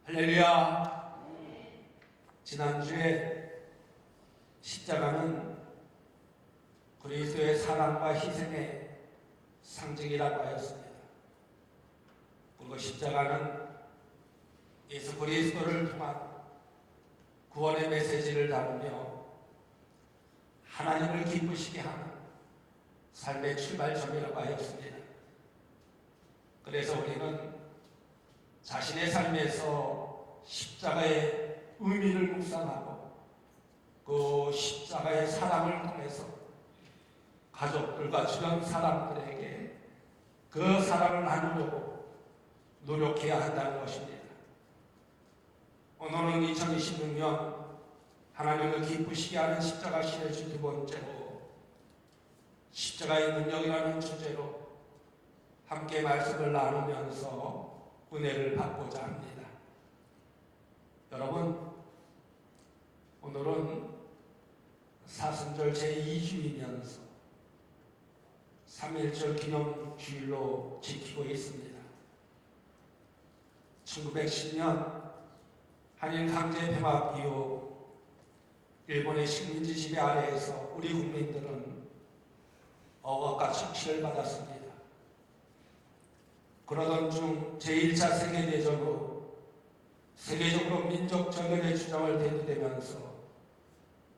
할렐루야. 지난주에 십자가는 그리스도의 사랑과 희생의 상징이라고 하였습니다. 그리고 십자가는 예수 그리스도를 통한 구원의 메시지를 다루며 하나님을 기쁘시게 하는 삶의 출발점이라고 하였습니다. 그래서 우리는 자신의 삶에서 십자가의 의미를 묵상하고 그 십자가의 사랑을 통해서 가족들과 주변 사람들에게 그 사랑을 나누려고 노력해야 한다는 것입니다. 오늘은 2026년 하나님을 기쁘시게 하는 십자가 시리즈 두 번째로 십자가의 능력이라는 주제로 함께 말씀을 나누면서 은혜를 받고자 합니다. 여러분, 오늘은 사순절 제2주이면서 3.1절 기념주일로 지키고 있습니다. 1910년 한일 강제 병합 이후 일본의 식민지 지배 아래에서 우리 국민들은 억압과 착취를 받았습니다. 그러던 중 제1차 세계대전 후 세계적으로 민족 정연의 주장을 대두되면서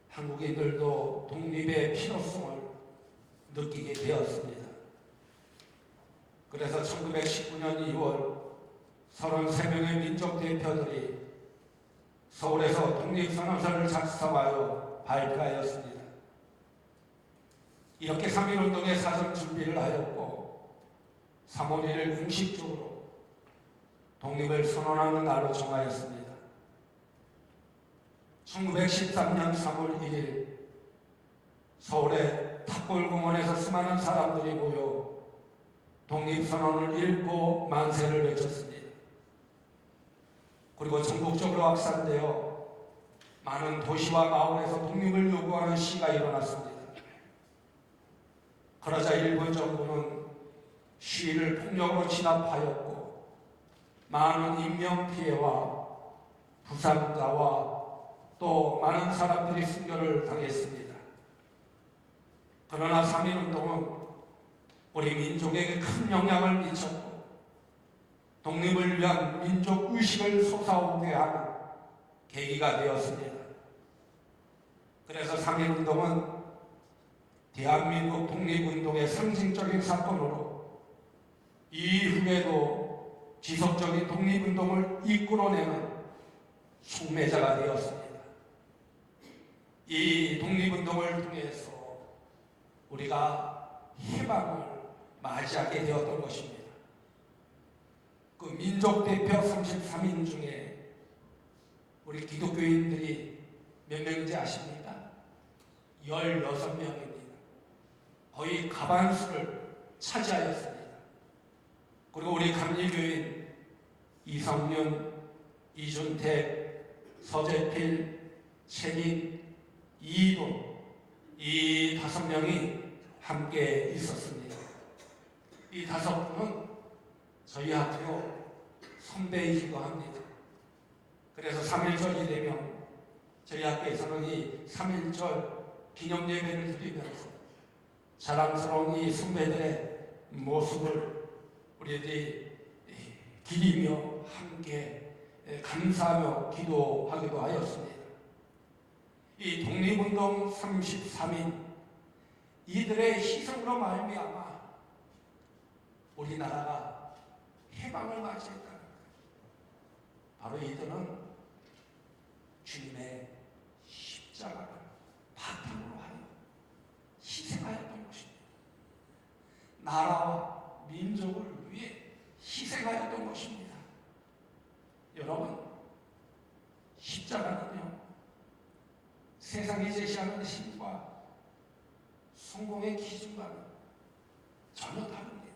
한국인들도 독립의 필요성을 느끼게 되었습니다. 그래서 1919년 2월 33명의 민족 대표들이 서울에서 독립선언서를 작성하여 발표하였습니다. 이렇게 3.1운동의 사전 준비를 하였고 3월 1일 공식적으로 독립을 선언하는 날로 정하였습니다. 1913년 3월 1일 서울의 탑골공원에서 수많은 사람들이 모여 독립선언을 읽고 만세를 외쳤습니다. 그리고 전국적으로 확산되어 많은 도시와 마을에서 독립을 요구하는 시위가 일어났습니다. 그러자 일본 정부는 시위를 폭력으로 진압하였고 많은 인명피해와 부상자와 또 많은 사람들이 순교를 당했습니다. 그러나 3.1운동은 우리 민족에게 큰 영향을 미쳤고 독립을 위한 민족의식을 솟아오게 하는 계기가 되었습니다. 그래서 3.1운동은 대한민국 독립운동의 상징적인 사건으로 이후에도 지속적인 독립운동을 이끌어내는 촉매자가 되었습니다. 이 독립운동을 통해서 우리가 해방을 맞이하게 되었던 것입니다. 그 민족대표 33인 중에 우리 기독교인들이 몇 명인지 아십니까? 16명입니다. 거의 과반수를 차지하였습니다. 그리고 우리 감리교인 이성윤, 이준택, 서재필, 최민, 이동 이 5명이 함께 있었습니다. 이 5분은 저희 학교 선배이기도 합니다. 그래서 3.1절이 되면 저희 학교에서는 이 3.1절 기념예배를 드리면서 자랑스러운 이 선배들의 모습을 우리들이 기리며 함께 감사하며 기도하기도 하였습니다. 이 독립운동 33인 이들의 희생으로 말미암아 우리나라가 해방을 맞이했다는 거예요. 바로 이들은 주님의 십자가를 바탕으로 하여 희생하였던 것입니다. 나라와 민족을 위해 희생하였던 것입니다. 여러분, 십자가는요, 세상이 제시하는 힘과 성공의 기준과는 전혀 다릅니다.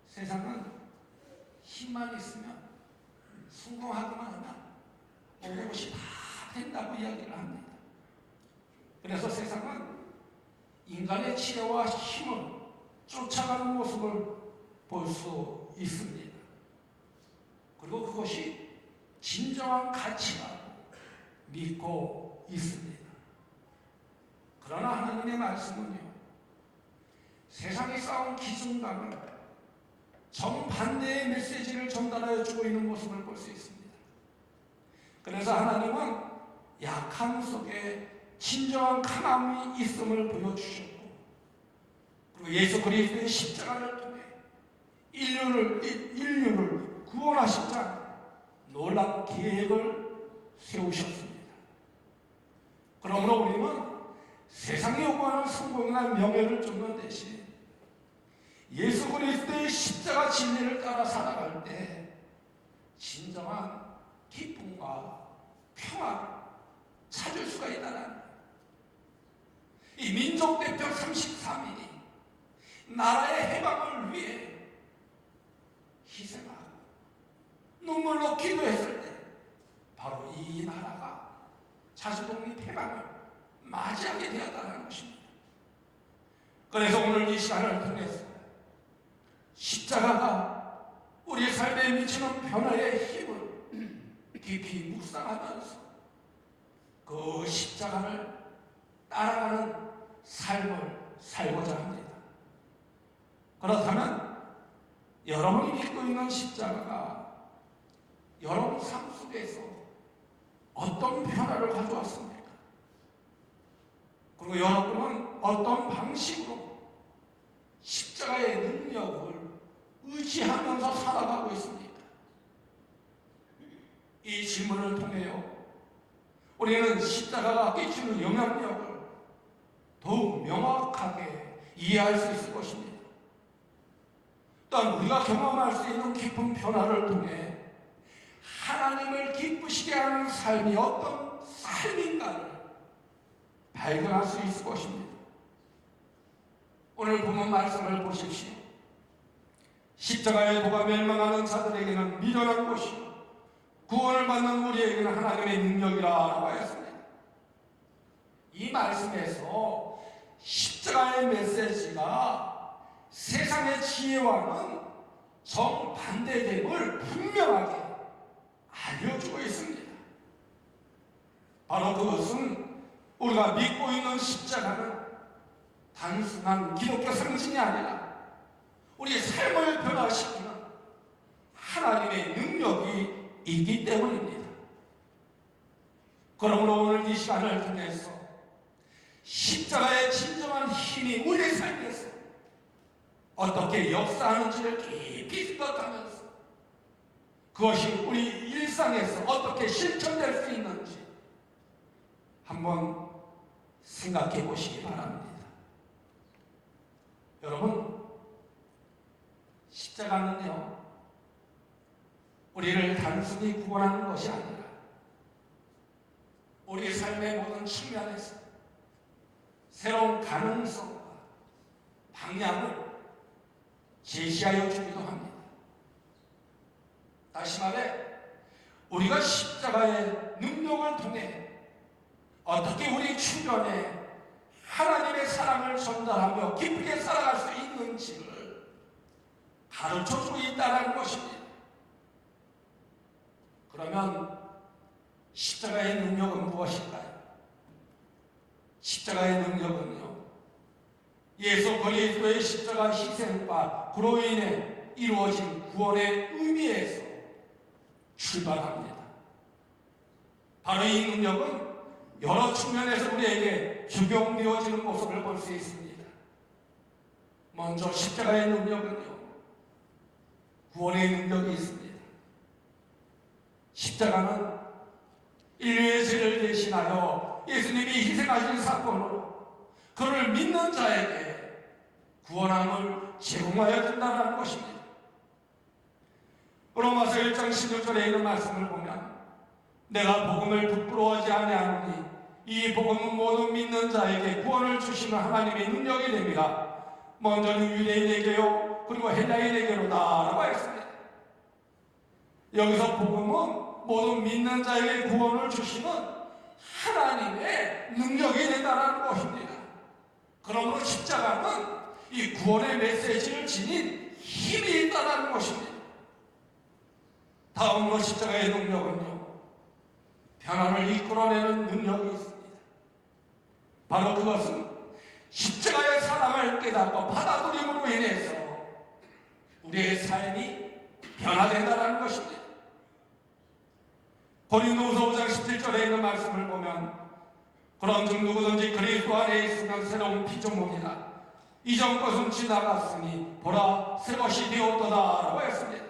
세상은 힘만 있으면 성공하기만 하면 모든 것이 다 된다고 이야기를 합니다. 그래서 세상은 인간의 지혜와 힘을 쫓아가는 모습을 볼 수 있습니다. 그리고 그것이 진정한 가치라고 믿고 있습니다. 그러나 하나님의 말씀은요, 세상이 쌓은 기준과는 정반대의 메시지를 전달하여 주고 있는 모습을 볼 수 있습니다. 그래서 하나님은 약함 속에 진정한 강함이 있음을 보여주셨고, 그리고 예수 그리스도의 십자가를 통해 인류를 구원하시자 놀라운 계획을 세우셨습니다. 그러므로 우리는 세상이 요구하는 성공이나 명예를 쫓는 대신 예수 그리스도의 십자가 진리를 따라 살아갈 때 진정한 기쁨과 평화를 찾을 수가 있다는 거예요. 이 민족대표 33인이 나라의 해방을 위해 희생하고 눈물로 기도했을 때 바로 이 나라가 자주독립 해방을 맞이하게 되었다는 것입니다. 그래서 오늘 이 시간을 통해서 십자가가 우리 삶에 미치는 변화의 힘을 깊이 묵상하면서 그 십자가를 따라가는 삶을 살고자 합니다. 그렇다면 여러분이 믿고 있는 십자가가 여러분 삶 속에서 어떤 변화를 가져왔습니까? 그리고 여러분은 어떤 방식으로 십자가의 능력을 의지하면서 살아가고 있습니까? 이 질문을 통해요, 우리는 십자가가 끼치는 영향력을 더욱 명확하게 이해할 수 있을 것입니다. 또한 우리가 경험할 수 있는 깊은 변화를 통해 하나님을 기쁘시게 하는 삶이 어떤 삶인가를 발견할 수 있을 것입니다. 오늘 본문 말씀을 보십시오. 십자가의 도가 멸망하는 자들에게는 미련한 것이요 구원을 받는 우리에게는 하나님의 능력이라고 하였습니다. 이 말씀에서 십자가의 메시지가 세상의 지혜와는 정반대됨을 분명하게 알려주고 있습니다. 바로 그것은 우리가 믿고 있는 십자가는 단순한 기독교 상징이 아니라 우리의 삶을 변화시키는 하나님의 능력이 있기 때문입니다. 그러므로 오늘 이 시간을 통해서 십자가의 진정한 힘이 우리 삶에서 어떻게 역사하는지를 깊이 생각하면서 그것이 우리 일상에서 어떻게 실천될 수 있는지 한번 생각해 보시기 바랍니다. 여러분, 십자가는요, 우리를 단순히 구원하는 것이 아니라 우리 삶의 모든 측면에서 새로운 가능성과 방향을 제시하여 주기도 합니다. 다시 말해, 우리가 십자가의 능력을 통해 어떻게 우리 주변에 하나님의 사랑을 전달하며 기쁘게 살아갈 수 있는지를 가르쳐주고 있다는 것입니다. 그러면 십자가의 능력은 무엇일까요? 십자가의 능력은요, 예수 그리스도의 십자가 희생과 그로 인해 이루어진 구원의 의미에서 출발합니다. 바로 이 능력은 여러 측면에서 우리에게 적용되어지는 모습을 볼 수 있습니다. 먼저 십자가의 능력은요, 구원의 능력이 있습니다. 십자가는 인류의 죄를 대신하여 예수님이 희생하신 사건으로 그를 믿는 자에게 구원함을 제공하여 준다는 것입니다. 로마서 1장 16절에 있는 말씀을 보면 내가 복음을 부끄러워하지 아니하노니 이 복음은 모든 믿는 자에게 구원을 주시는 하나님의 능력이 됩니다. 먼저는 유대인에게요 그리고 헬라인에게로다라고 했습니다. 여기서 복음은 모든 믿는 자에게 구원을 주시는 하나님의 능력이 된다는 것입니다. 그러므로 십자가는 이 구원의 메시지를 지닌 힘이 있다는 것입니다. 다음으로 십자가의 능력은요, 변화를 이끌어내는 능력이 있습니다. 바로 그것은 십자가의 사랑을 깨닫고 받아들임으로 인해서 우리의 삶이 변화된다는 것입니다. 고린도후서 5장 17절에 있는 말씀을 보면 그런즉 누구든지 그리스도 안에 있으면 새로운 피조물이라 이전 것은 지나갔으니 보라 새 것이 되었도다라고 했습니다.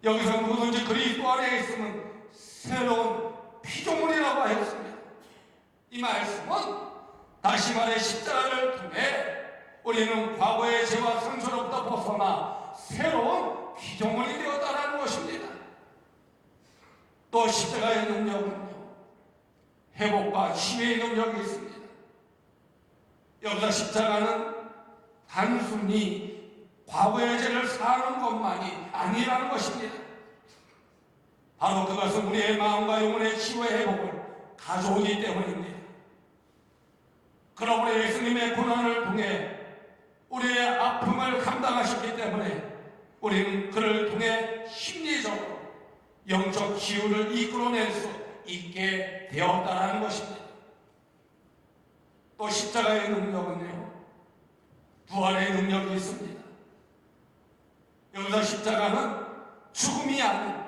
여기서 누구든지 그리스도 안에 있으면 새로운 피조물이라고 했습니다. 이 말씀은 다시 말해 십자가를 통해 우리는 과거의 죄와 상처로부터 벗어나 새로운 피조물이 되었다는 것입니다. 또 십자가의 능력은요, 회복과 치유의 능력이 있습니다. 여기서 십자가는 단순히 과거의 죄를 사하는 것만이 아니라는 것입니다. 바로 그것은 우리의 마음과 영혼의 치유의 회복을 가져오기 때문입니다. 그러므로 예수님의 고난을 통해 우리의 아픔을 감당하셨기 때문에 우리는 그를 통해 심리적으로 영적 치유를 이끌어낼 수 있게 되었다는 것입니다. 또 십자가의 능력은요, 부활의 능력이 있습니다. 여기서 십자가는 죽음이 아닌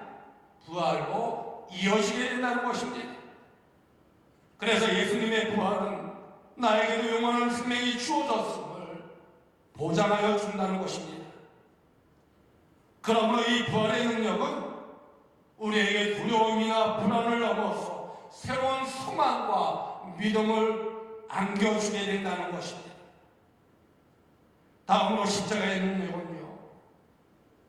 부활로 이어지게 된다는 것입니다. 그래서 예수님의 부활은 나에게도 영원한 생명이 주어졌음을 보장하여 준다는 것입니다. 그러므로 이 부활의 능력은 우리에게 두려움이나 불안을 넘어서 새로운 소망과 믿음을 안겨주게 된다는 것입니다. 다음으로 십자가의 능력은요,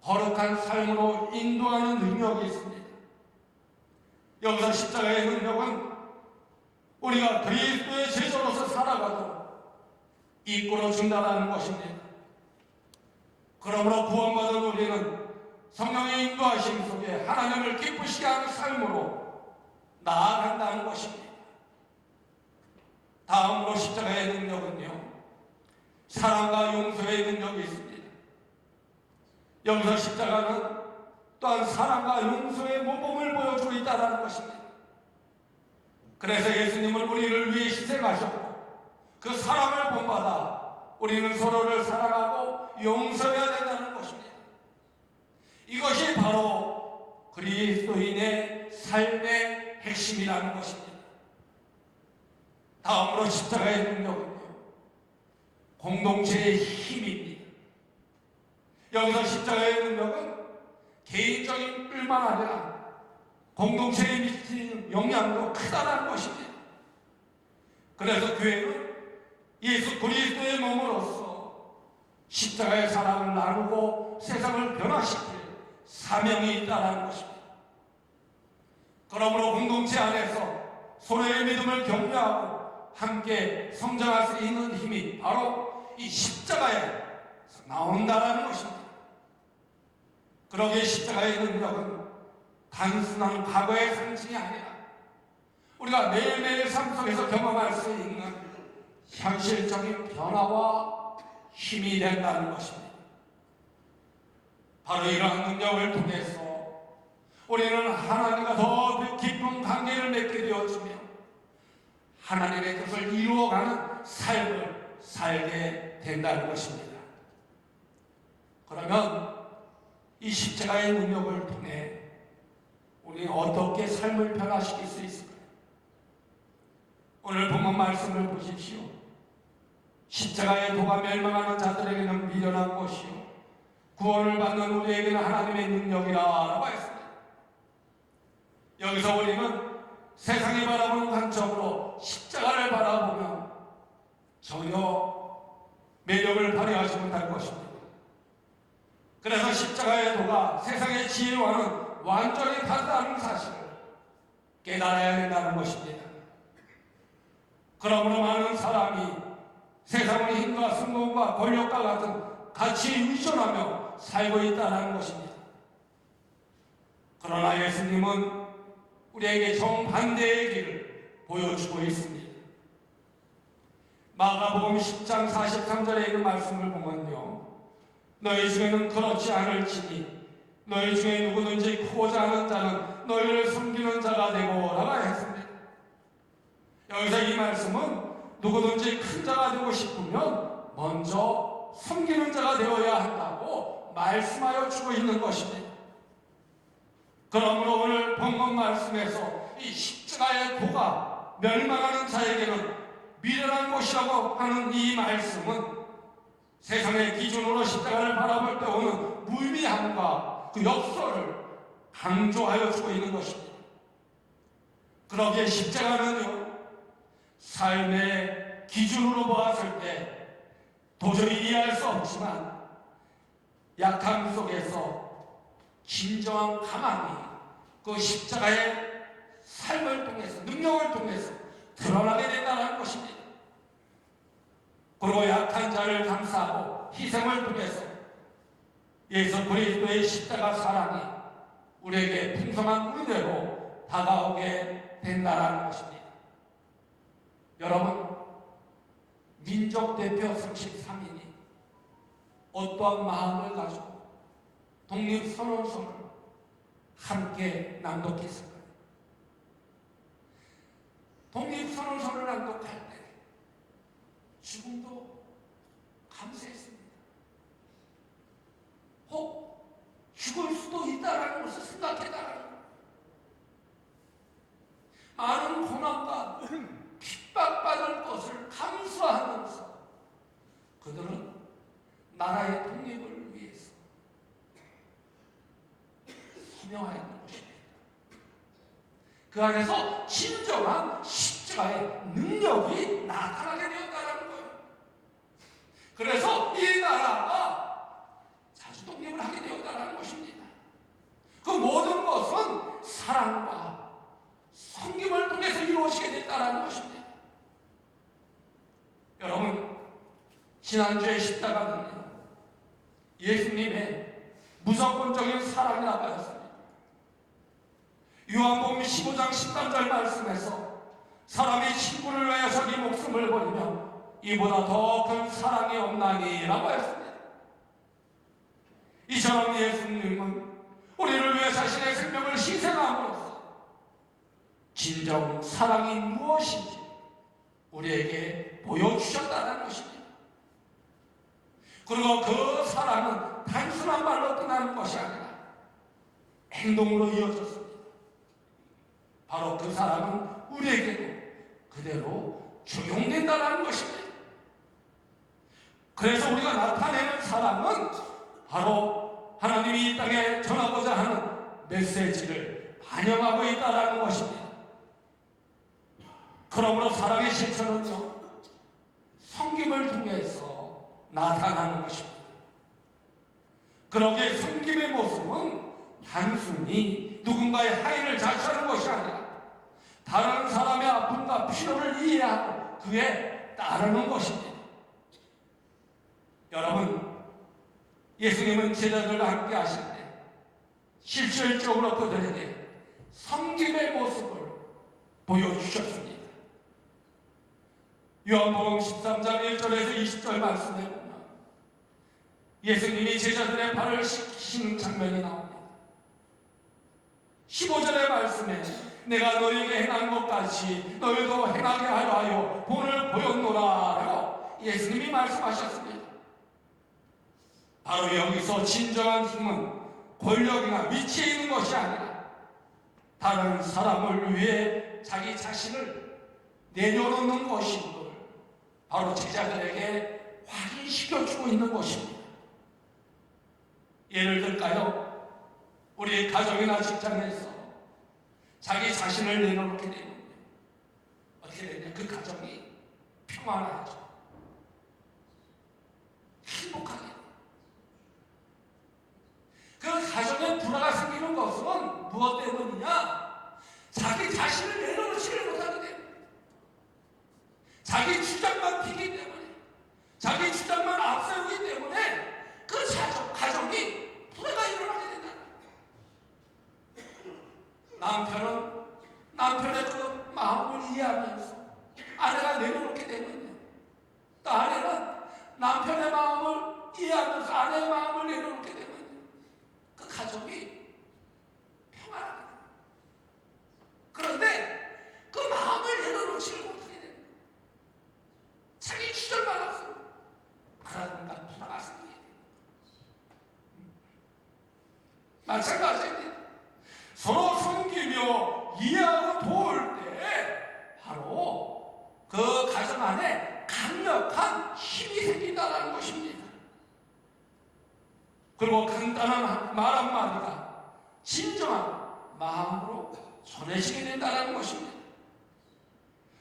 거룩한 삶으로 인도하는 능력이 있습니다. 여기서 십자가의 능력은 우리가 그리스도의 제자로서 살아가도록 이끌어준다는 것입니다. 그러므로 구원받은 우리는 성령의 인도하심 속에 하나님을 기쁘시게 하는 삶으로 나아간다는 것입니다. 다음으로 십자가의 능력은요, 사랑과 용서의 능력이 있습니다. 여기서 십자가는 또한 사랑과 용서의 모범을 보여주고 있다는 것입니다. 그래서 예수님은 우리를 위해 희생하셨고 그 사랑을 본받아 우리는 서로를 사랑하고 용서해야 된다는 것입니다. 이것이 바로 그리스도인의 삶의 핵심이라는 것입니다. 다음으로 십자가의 능력은요, 공동체의 힘입니다. 여기서 십자가의 능력은 개인적인 뿐만 아니라 공동체에 미치는 영향도 크다는 것입니다. 그래서 교회는 예수 그리스도의 몸으로서 십자가의 사랑을 나누고 세상을 변화시킬 사명이 있다는 것입니다. 그러므로 공동체 안에서 서로의 믿음을 격려하고 함께 성장할 수 있는 힘이 바로 이 십자가에 나온다는 것입니다. 그러기에 십자가의 능력은 단순한 과거의 상징이 아니라 우리가 매일매일 삶 속에서 경험할 수 있는 현실적인 변화와 힘이 된다는 것입니다. 바로 이러한 능력을 통해서 우리는 하나님과 더 깊은 관계를 맺게 되어지며 하나님의 뜻을 이루어가는 삶을 살게 된다는 것입니다. 그러면 이 십자가의 능력을 통해 우리는 어떻게 삶을 변화시킬 수 있을까요? 오늘 본문 말씀을 보십시오. 십자가의 도가 멸망하는 자들에게는 미련한 것이요 구원을 받는 우리에게는 하나님의 능력이라고 했습니다. 여기서 우리는 세상이 바라보는 관점으로 십자가를 바라보면 전혀 매력을 발휘하지 못할 것입니다. 그래서 십자가의 도가 세상의 지혜와는 완전히 다르다는 사실을 깨달아야 된다는 것입니다. 그러므로 많은 사람이 세상의 힘과 성공과 권력과 같은 가치에 의존하며 살고 있다는 것입니다. 그러나 예수님은 우리에게 정반대의 길을 보여주고 있습니다. 마가복음 10장 43절에 있는 말씀을 보면요, 너희 중에는 그렇지 않을지니 너희 중에 누구든지 크고자 하는 자는 너희를 섬기는 자가 되고라고 했습니다. 여기서 이 말씀은 누구든지 큰 자가 되고 싶으면 먼저 섬기는 자가 되어야 한다고 말씀하여 주고 있는 것입니다. 그러므로 오늘 본문 말씀에서 이 십자가의 도가 멸망하는 자에게는 미련한 것이라고 하는 이 말씀은 세상의 기준으로 십자가를 바라볼 때 오는 무의미함과 그 역설을 강조하여 주고 있는 것입니다. 그러기에 십자가는요, 삶의 기준으로 보았을 때 도저히 이해할 수 없지만 약함 속에서 진정한 가망이 그 십자가의 삶을 통해서, 능력을 통해서 드러나게 된다는 것입니다. 그리고 약한 자를 감싸고 희생을 통해서 예수 그리스도의 십자가 사랑이 우리에게 풍성한 은혜로 다가오게 된다는 것입니다. 여러분, 민족대표 33인이 어떠한 마음을 가지고 독립선언서를 함께 낭독했을까요? 독립선언서를 낭독할 때 지금도 감사했습니다. 혹 죽을 수도 있다라는 것을 생각했다라는 것. 많은 고난과 핍박받을 것을 감수하면서 그들은 나라의 독립을 위해서 소명하였던 것입니다. 그 안에서 진정한 십자가의 능력이 나타나게 되었다는 거예요. 그래서 이 나라가 자주 독립을 하게 되었다는 것입니다. 그 모든 것은 사랑과 섬김을 통해서 이루어지게 됐다는 것입니다. 여러분, 지난주에 십자가는요, 예수님의 무조건적인 사랑이라고 하였습니다. 요한복음 15장 13절 말씀에서 사람이 친구를 위하여 자기 목숨을 버리며 이보다 더 큰 사랑이 없나니라고 했습니다. 이처럼 예수님은 우리를 위해 자신의 생명을 희생함으로써 진정 사랑이 무엇인지 우리에게 보여주셨다는 것입니다. 그리고 그 사랑은 단순한 말로 끝나는 것이 아니라 행동으로 이어졌습니다. 바로 그 사랑은 우리에게도 그대로 적용된다는 것입니다. 그래서 우리가 나타내는 사랑은 바로 하나님이 이 땅에 전하고자 하는 메시지를 반영하고 있다는 것입니다. 그러므로 사랑의 실천은요, 섬김을 통해서 나타나는 것입니다. 그러기에 섬김의 모습은 단순히 누군가의 하인을 자처하는 것이 아니라 다른 사람의 아픔과 필요를 이해하고 그에 따르는 것입니다. 여러분, 예수님은 제자들과 함께 하실 때 실질적으로 그들에게 섬김의 모습을 보여주셨습니다. 요한복음 13장 1절에서 20절 말씀에 보면 예수님이 제자들의 발을 씻기시는 장면이 나옵니다. 15절의 말씀에 내가 너희에게 행한 것 같이 너희도 행하게 하여 본을 보였노라라고 예수님이 말씀하셨습니다. 바로 여기서 진정한 힘은 권력이나 위치에 있는 것이 아니라 다른 사람을 위해 자기 자신을 내려놓는 것인 걸 바로 제자들에게 확인시켜주고 있는 것입니다. 예를 들까요? 우리 가정이나 직장에서 자기 자신을 내려놓게 되면 어떻게 되냐? 그 가정이 평안하죠. 행복하게 돼요. 그 가정에 불화가 생기는 것은 무엇 때문이냐? 자기 자신을 내려놓지를 못하게 됩니다. 자기 주장만 피기 때문에, 자기 주장만 앞세우기 때문에 그 가정이 불화가 일어나게 된다. 남편은 남편의 그 마음을 이해하면서 아내가 내려놓게 되면요, 또 아내는 남편의 마음을 이해하면서 아내의 마음을 내려놓게 되면요, 그 가정이 마찬가지입니다. 서로 섬기며 이해하고 도울 때 바로 그 가정 안에 강력한 힘이 생긴다는 것입니다. 그리고 간단한 말 한마디가 진정한 마음으로 전해지게 된다는 것입니다.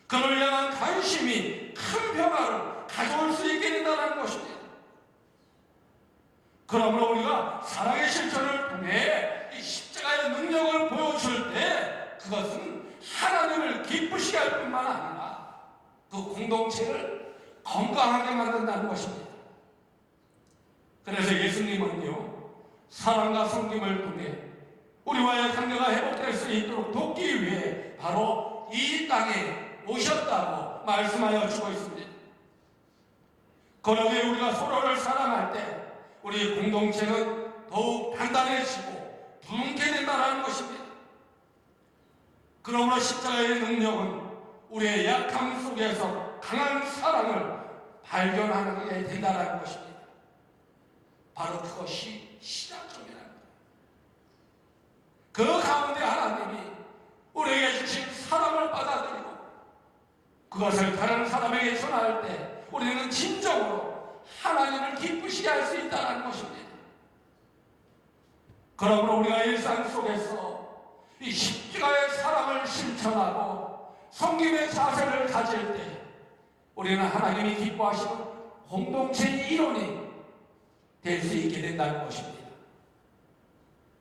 그를 향한 관심이 큰 변화를 가져올 수 있게 된다는 것입니다. 그러므로 우리가 사랑의 실천을 통해 이 십자가의 능력을 보여줄 때 그것은 하나님을 기쁘시게 할 뿐만 아니라 그 공동체를 건강하게 만든다는 것입니다. 그래서 예수님은요, 사랑과 섬김을 통해 우리와의 관계가 회복될 수 있도록 돕기 위해 바로 이 땅에 오셨다고 말씀하여 주고 있습니다. 그러기에 우리가 서로를 사랑할 때 우리 공동체는 더욱 단단해지고 부흥게 된다는 것입니다. 그러므로 십자가의 능력은 우리의 약함 속에서 강한 사랑을 발견하게 된다는 것입니다. 바로 그것이 시작점이라는 거예요. 그 가운데 하나님이 우리에게 주신 사랑을 받아들이고 그것을 다른 사람에게 전할 때 우리는 진정으로 하나님을 기쁘시게 할 수 있다는 것입니다. 그러므로 우리가 일상 속에서 이 십자가의 사랑을 실천하고 섬김의 자세를 가질 때 우리는 하나님이 기뻐하시는 공동체의 일원이 될 수 있게 된다는 것입니다.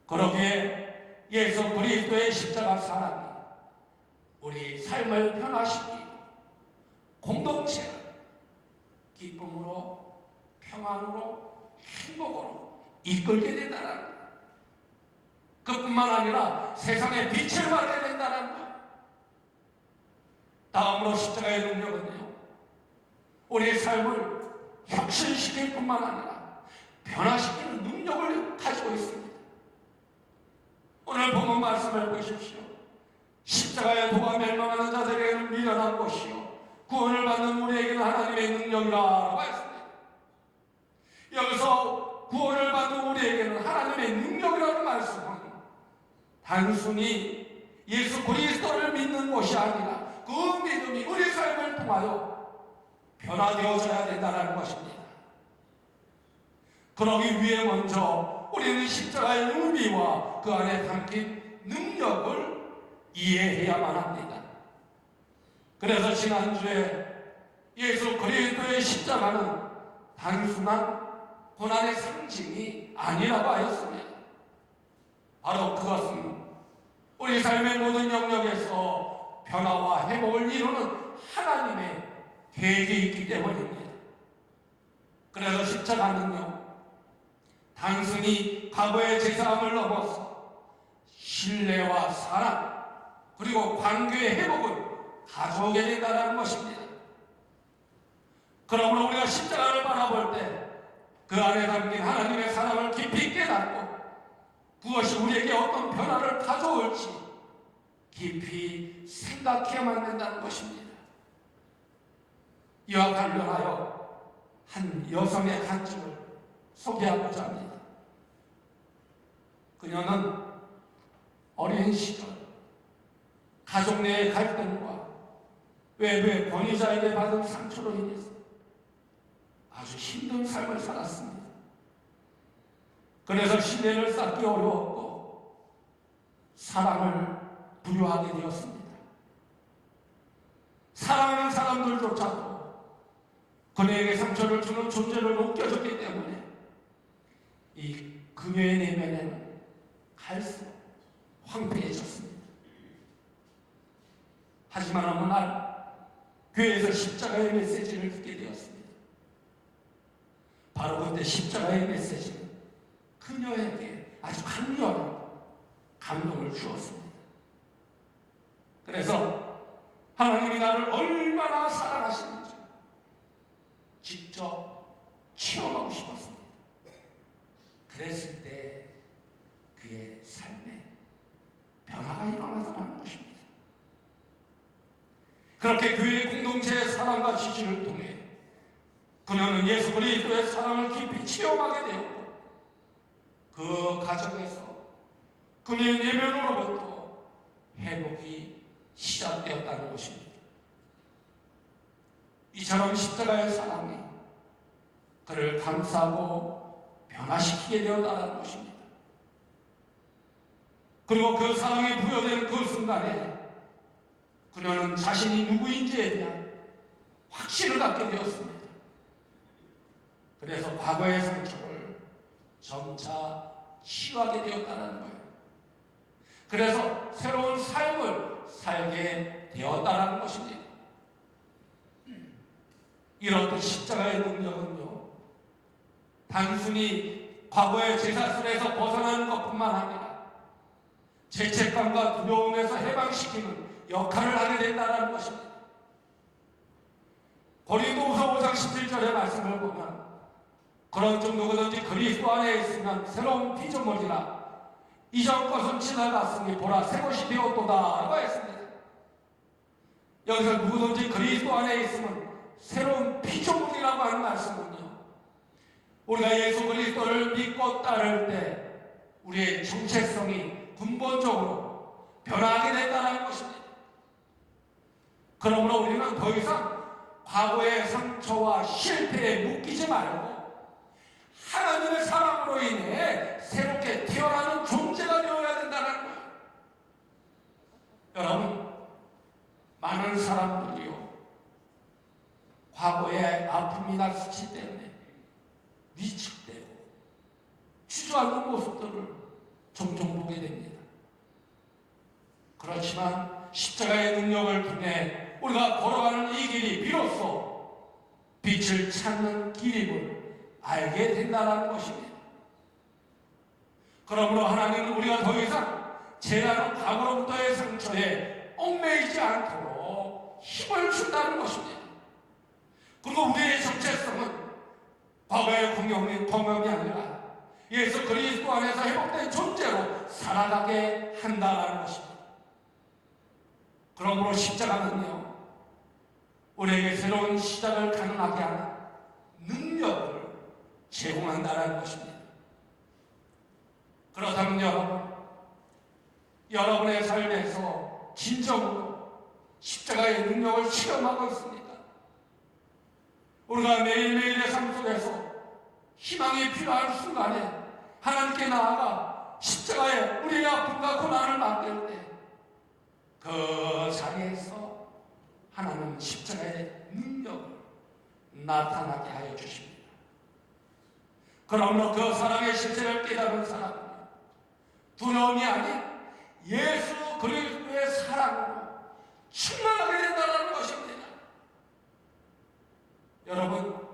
그러기에 예수 그리스도의 십자가 사랑이 우리 삶을 변화시키고 공동체를 기쁨으로 평안으로 행복으로 이끌게 된다는 것. 그뿐만 아니라 세상에 빛을 발하게 된다는 것. 다음으로 십자가의 능력은요, 우리의 삶을 혁신시킬 뿐만 아니라 변화시키는 능력을 가지고 있습니다. 오늘 본문 말씀을 보십시오. 십자가의 도가 멸망하는 자들에게는 미련한 것이요 구원을 받는 우리에게는 하나님의 능력이라고 했습니다. 여기서 구원을 받는 우리에게는 하나님의 능력이라는 말씀은 단순히 예수 그리스도를 믿는 것이 아니라 그 믿음이 우리 삶을 통하여 변화되어져야 된다는 것입니다. 그러기 위해 먼저 우리는 십자가의 의미와 그 안에 담긴 능력을 이해해야만 합니다. 그래서 지난주에 예수 그리스도의 십자가는 단순한 고난의 상징이 아니라고 하였습니다. 바로 그것은 우리 삶의 모든 영역에서 변화와 회복을 이루는 하나님의 계획이 있기 때문입니다. 그래서 십자가는요, 단순히 과거의 제사함을 넘어서 신뢰와 사랑 그리고 관계의 회복을 가져오게 된다는 것입니다. 그러므로 우리가 십자가를 바라볼 때 그 안에 담긴 하나님의 사랑을 깊이 깨닫고 그것이 우리에게 어떤 변화를 가져올지 깊이 생각해야만 된다는 것입니다. 이와 관련하여 한 여성의 간증을 소개하고자 합니다. 그녀는 어린 시절 가족 내의 갈등과 외부의 권위자에게 받은 상처로 인해서 아주 힘든 삶을 살았습니다. 그래서 신뢰를 쌓기 어려웠고 사랑을 부여하게 되었습니다. 사랑하는 사람들조차도 그녀에게 상처를 주는 존재를 웃겨줬기 때문에 이 그녀의 내면에는 갈수록 황폐해졌습니다. 하지만 어느 날 교회에서 십자가의 메시지를 듣게 되었습니다. 바로 그때 십자가의 메시지는 그녀에게 아주 강렬한 감동을 주었습니다. 그래서 하나님이 나를 얼마나 사랑하시는지 직접 체험하고 싶었습니다. 그랬을 때 그의 삶에 변화가 일어나더라는 것입니다. 그렇게 교회의 공동체의 사랑과 지지를 통해 그녀는 예수 그리스도의 사랑을 깊이 체험하게 되었고 그 가정에서 그의 내면으로부터 회복이 시작되었다는 것입니다. 이처럼 십자가의 사랑이 그를 감싸고 변화시키게 되었다는 것입니다. 그리고 그 사랑이 부여되는 그 순간에 그녀는 자신이 누구인지에 대한 확신을 갖게 되었습니다. 그래서 과거의 상처를 점차 치유하게 되었다는 거예요. 그래서 새로운 삶을 살게 되었다는 것입니다. 이렇듯 십자가의 능력은요, 단순히 과거의 제사슬에서 벗어나는 것뿐만 아니라 죄책감과 두려움에서 해방시키는 역할을 하게 된다는 것입니다. 고린도후서 5장 17절의 말씀을 보면 그런 중 누구든지 그리스도 안에 있으면 새로운 피조물이라 이전 것은 지나갔으니 보라 새 것이 되었도다 라고 했습니다. 여기서 누구든지 그리스도 안에 있으면 새로운 피조물이라고 하는 말씀은요, 우리가 예수 그리스도를 믿고 따를 때 우리의 정체성이 근본적으로 변화하게 된다는 것입니다. 그러므로 우리는 더 이상 과거의 상처와 실패에 묶이지 말고 하나님의 사랑으로 인해 새롭게 태어나는 존재가 되어야 된다는 거예요. 여러분, 많은 사람들이요, 과거의 아픔이나 수치 때문에 위축되고 주저하는 모습들을 종종 보게 됩니다. 그렇지만 십자가의 능력을 통해 우리가 걸어가는 이 길이 비로소 빛을 찾는 길임을 알게 된다는 것입니다. 그러므로 하나님은 우리가 더 이상 죄라는 과거로부터의 상처에 얽매이지 않도록 힘을 준다는 것입니다. 그리고 우리의 정체성은 과거의 공경이 아니라 예수 그리스도 안에서 회복된 존재로 살아가게 한다는 것입니다. 그러므로 십자가는요, 우리에게 새로운 시작을 가능하게 하는 능력을 제공한다는 것입니다. 그렇다면 여러분의 삶에서 진정으로 십자가의 능력을 체험하고 있습니다. 우리가 매일매일의 삶 속에서 희망이 필요한 순간에 하나님께 나아가 십자가에 우리의 아픔과 고난을 맡길 때 그 자리에서 하나님은 십자가의 능력을 나타나게 하여 주십니다. 그러므로 그 사랑의 실체를 깨달은 사람은 두려움이 아닌 예수 그리스도의 사랑으로 충만하게 된다는 것입니다. 여러분,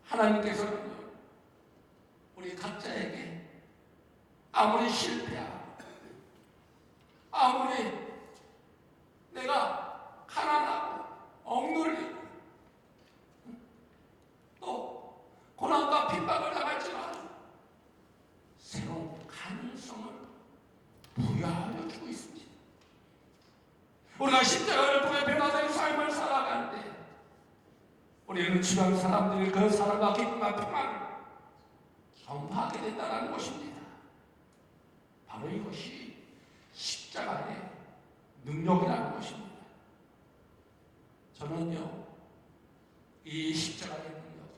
하나님께서는요, 우리 각자에게 아무리 실패하고 아무리 내가 가난하고 억눌리고 또 고난과 핍박을 당할지라도 새로운 가능성을 부여하여 주고 있습니다. 우리가 십자가를 통해 변화된 삶을 살아갈 때 우리는 주변 사람들이 그 사랑과 기쁨과 평안을 경험하게 된다는 것입니다. 바로 이것이 십자가의 능력이라는 것입니다. 저는요, 이 십자가의 능력이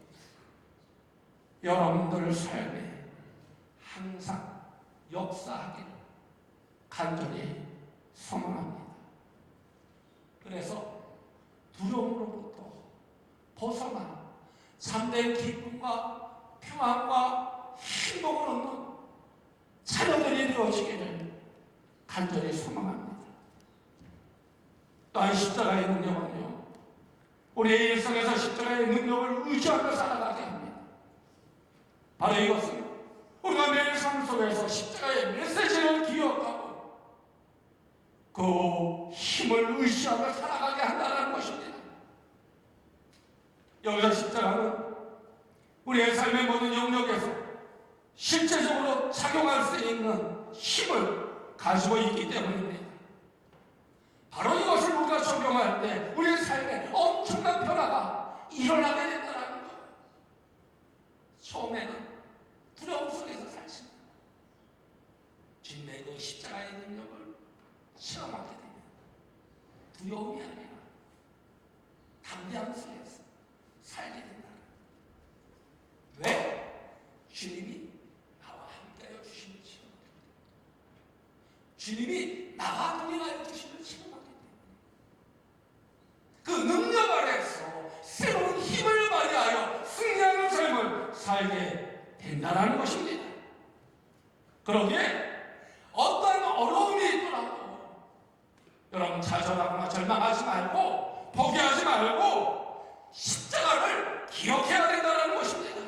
여러분들 삶에 항상 역사하기를 간절히 소망합니다. 그래서 두려움으로부터 벗어나 참된 기쁨과 평안과 행복을 얻는 자녀들이 되어지기를 간절히 소망합니다. 또한 십자가의 능력은요, 우리의 일상에서 십자가의 능력을 의지하며 살아가게 합니다. 바로 이것은 우리가 매일 삶 속에서 십자가의 메시지를 기억하고 그 힘을 의지하며 살아가게 한다는 것입니다. 여기서 십자가는 우리의 삶의 모든 영역에서 실제적으로 작용할 수 있는 힘을 가지고 있기 때문입니다. 바로 이것을 우리가 적용할 때 우리의 삶에 엄청난 변화가 일어나게 된다는 것. 처음에는 두려움 속에서 살습니다. 진내 십자가의 능력을 체험하게 됩니다. 두려움이 아니라 담대함 속에서 살게 된다. 왜? 주님이 나와 함께하여 주심을 체험하게 됩니다. 주님이 나와 동행하여 주심을 체험하게 됩니다. 그 능력 아래서 새로운 힘을 발휘하여 승리하는 삶을 살게 된다는 것입니다. 그러기에 어떤 어려움이 있더라도 여러분 좌절하거나 절망하지 말고 포기하지 말고 십자가를 기억해야 된다는 것입니다.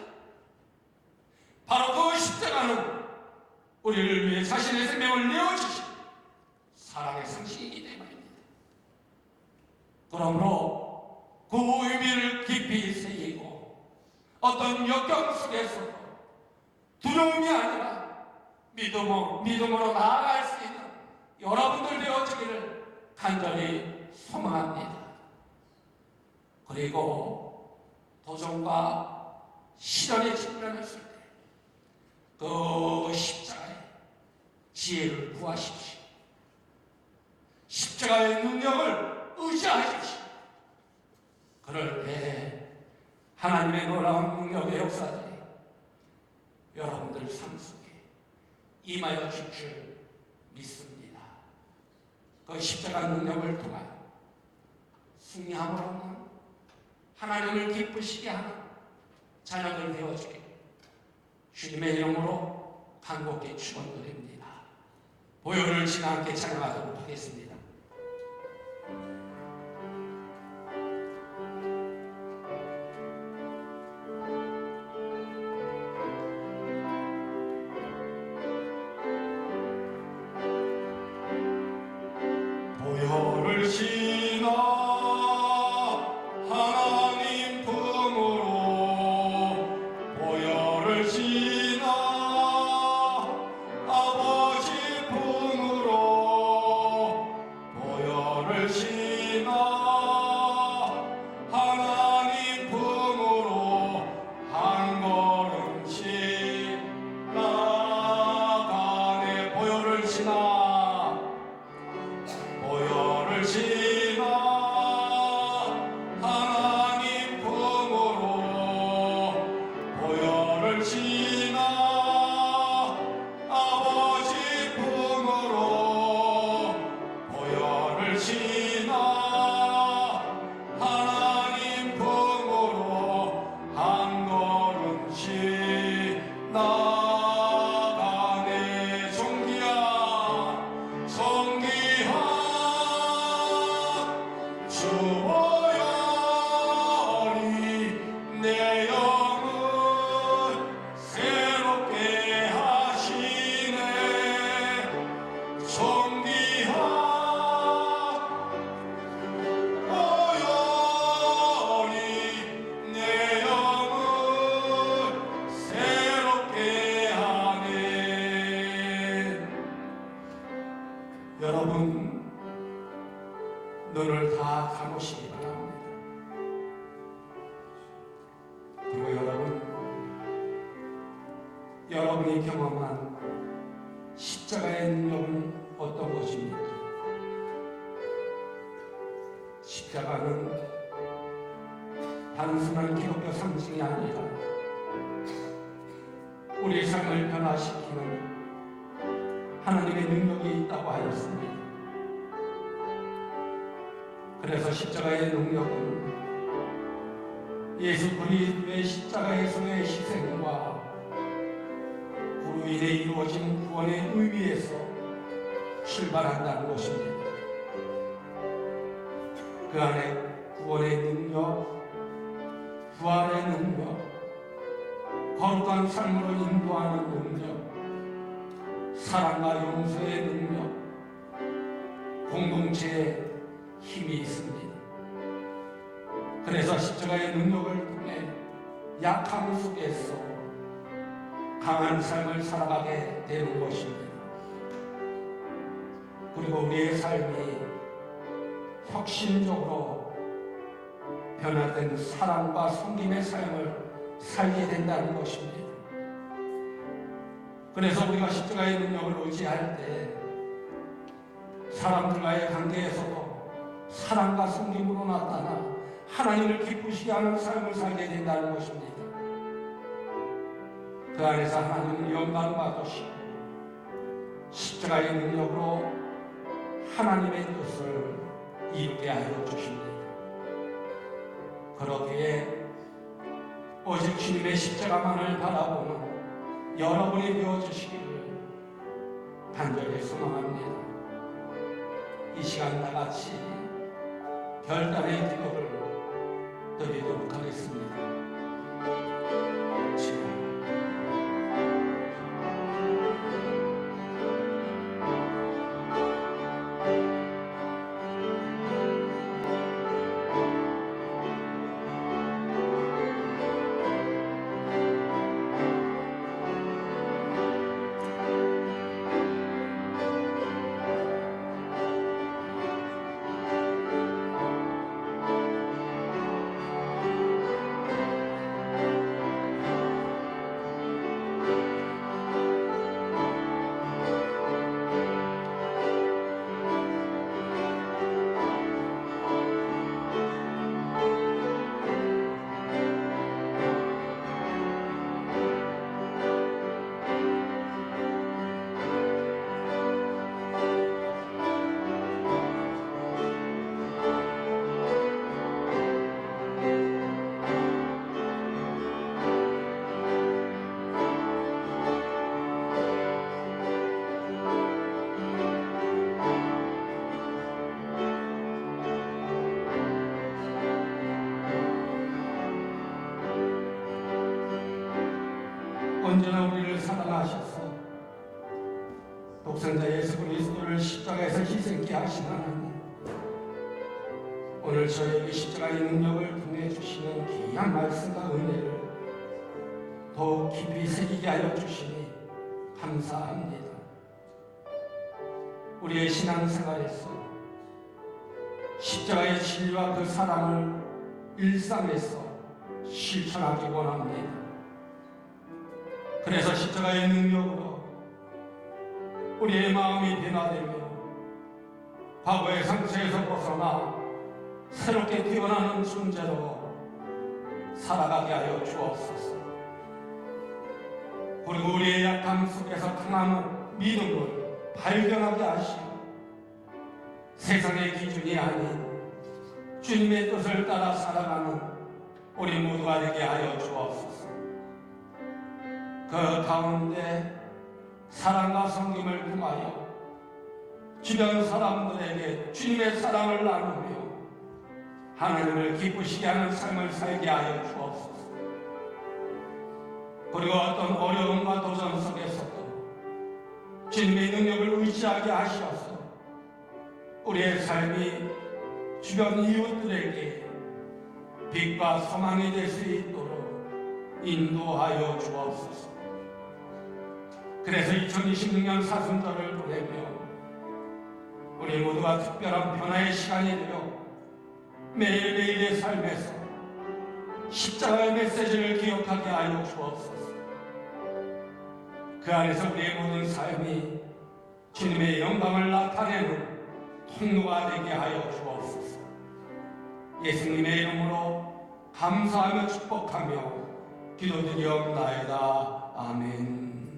바로 그 십자가는 우리를 위해 자신의 생명을 내어주신 사랑의 상징이기 때문입니다. 그러므로 그 의미를 깊이 새기고 어떤 역경 속에서도 두려움이 아니라 믿음으로 나아갈 수 있는 여러분들 되어지기를 간절히 소망합니다. 그리고 도전과 시련에 직면했을 때 그 십자가의 지혜를 구하십시오. 십자가의 능력을 의지하십시오. 그럴 때 하나님의 놀라운 능력의 역사들이 여러분들 삶 속에 임하여 줄 줄 믿습니다. 그 십자가 능력을 통하여 승리함으로는 하나님을 기쁘시게 하는 자녀들 되어주기를 주님의 이름으로 간곡히 축원드립니다. 보혈을 지나 함께 찬양하도록 하겠습니다. 보혈을 지나 하나님 품으로 보혈을 지나 아버지 품으로 보혈을 지나 하나님 품으로 한 걸음씩 나가네. 보혈을 지나 보혈을 지나 하나님 품으로 보혈을 지나 아버지 품으로 보혈을 지나 하나님 품으로 한 걸음씩 나가네. 존귀한 주 보혈이 내 영을 새롭게 하시네. 존귀한 보혈이 내 영을 새롭게 하네. 여러분 눈을 다 감으시기 바랍니다. 그리고 여러분이 경험한 십자가의 능력은 어떤 것입니까? 십자가는 단순한 기독교 상징이 아니라 우리 삶을 변화시키는 하나님의 능력이 있다고 하였습니다. 그래서 십자가의 능력은 예수 그리스도의 십자가에서의 희생과 그로 인해 이루어진 구원의 의미에서 출발한다는 것입니다. 그 안에 구원의 능력, 부활의 능력, 거룩한 삶으로 인도하는 능력, 사랑과 용서의 능력, 공동체의 힘이 있습니다. 그래서 십자가의 능력을 통해 약함 속에서 강한 삶을 살아가게 되는 것입니다. 그리고 우리의 삶이 혁신적으로 변화된 사랑과 섬김의 삶을 살게 된다는 것입니다. 그래서 우리가 십자가의 능력을 의지할 때 사람들과의 관계에서도 사랑과 섬김으로 나타나 하나님을 기쁘시게 하는 삶을 살게 된다는 것입니다. 그 안에서 하나님은 영광을 받으시고 십자가의 능력으로 하나님의 뜻을 이루게 하여 주십니다. 그러기에 오직 주님의 십자가만을 바라보는 여러분이 되어주시기를 간절히 소망합니다. 이 시간 다같이 결단의 기도를 드리도록 하겠습니다. 언제나 우리를 사랑하셔서 독생자 예수 그리스도를 십자가에서 희생케 하신 하나님, 오늘 저에게 십자가의 능력을 통해 주시는 귀한 말씀과 은혜를 더욱 깊이 새기게 하여 주시니 감사합니다. 우리의 신앙생활에서 십자가의 진리와 그 사랑을 일상에서 실천하기 원합니다. 그래서 십자가의 능력으로 우리의 마음이 변화되며 과거의 상처에서 벗어나 새롭게 태어나는 존재로 살아가게 하여 주옵소서. 그리고 우리의 약함 속에서 강한 믿음을 발견하게 하시고 세상의 기준이 아닌 주님의 뜻을 따라 살아가는 우리 모두가 되게 하여 주옵소서. 그 가운데 사랑과 섬김을 통하여 주변 사람들에게 주님의 사랑을 나누며 하나님을 기쁘시게 하는 삶을 살게 하여 주옵소서. 그리고 어떤 어려움과 도전 속에서도 주님의 능력을 의지하게 하셔서 우리의 삶이 주변 이웃들에게 빛과 소망이 될 수 있도록 인도하여 주옵소서. 그래서 2026년 사순절을 보내며 우리 모두가 특별한 변화의 시간이 되어 매일매일의 삶에서 십자가의 메시지를 기억하게 하여 주옵소서. 그 안에서 우리의 모든 삶이 주님의 영광을 나타내는 통로가 되게 하여 주옵소서. 예수님의 이름으로 감사하며 축복하며 기도드리옵나이다. 아멘.